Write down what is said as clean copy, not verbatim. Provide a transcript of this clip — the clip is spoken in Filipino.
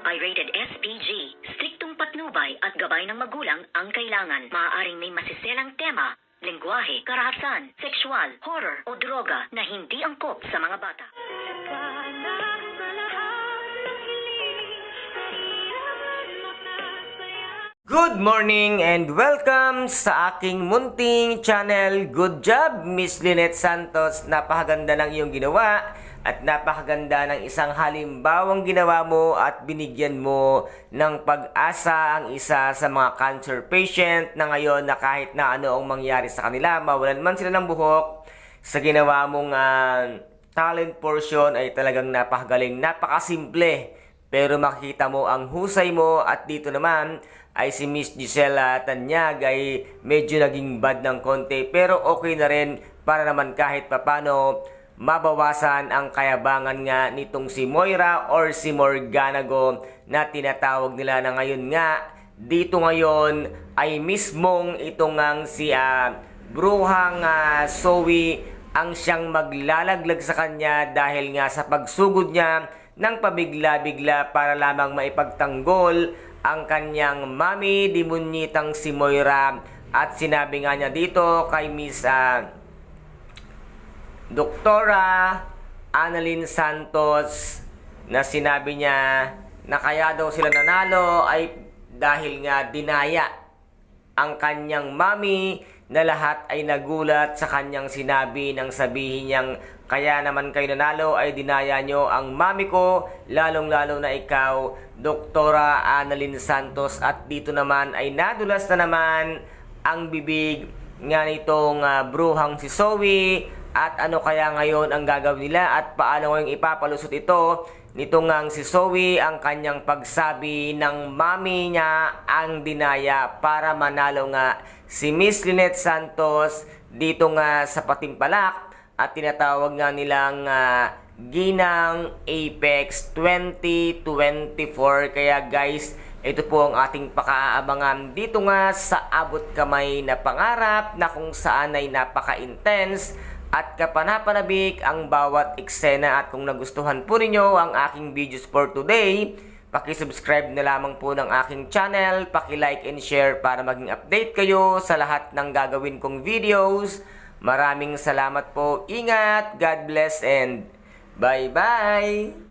Pirated SPG. Striktong patnubay at gabay ng magulang ang kailangan. Maaaring may masiselang tema, lengguwahe, karahasan, sexual, horror o droga na hindi angkop sa mga bata. Good morning and welcome sa aking munting channel. Good job, Miss Lynette Santos. Napakaganda ng iyong ginawa at napakaganda ng isang halimbawang ginawa mo at binigyan mo ng pag-asa ang isa sa mga cancer patient na ngayon na kahit na ano ang mangyari sa kanila, mawalan man sila ng buhok, sa ginawa mong talent portion ay talagang napakagaling, napakasimple. Pero makikita mo ang husay mo at dito naman ay si Miss Gisela Tanyag ay medyo naging bad ng konti pero okay na rin para naman kahit papano mabawasan ang kayabangan nga nitong si Moira or si Morganago na tinatawag nila na ngayon nga dito ngayon ay mismong itong si Bruhang Zoe ang siyang maglalaglag sa kanya dahil nga sa pagsugod niya ng pabigla-bigla para lamang maipagtanggol ang kanyang mami demunyitang si Moira. At sinabi nga niya dito kay Miss Doktora Annalyn Santos na sinabi niya na kaya daw sila nanalo ay dahil nga dinaya ang kanyang mami na lahat ay nagulat sa kanyang sinabi nang sabihin niyang kaya naman kayo nanalo ay dinaya nyo ang mami ko, lalong-lalo na ikaw, Doktora Annalyn Santos. At dito naman ay nadulas na naman ang bibig nga nitong bruhang si Zoe. At ano kaya ngayon ang gagawin nila at paano ngayong ipapalusot ito nitong si Zoe ang kanyang pagsabi ng mami niya ang dinaya para manalo nga si Miss Lynette Santos dito nga sa Patimpalak at tinatawag nga nilang Ginang Apex 2024. Kaya guys, ito po ang ating pakaabangan dito nga sa abot kamay na pangarap na kung saan ay napaka-intense at kapanapanabik ang bawat eksena. At kung nagustuhan po ninyo ang aking videos for today, paki-subscribe na lamang po ng aking channel, paki-like and share para maging update kayo sa lahat ng gagawin kong videos. Maraming salamat po. Ingat, God bless and bye-bye!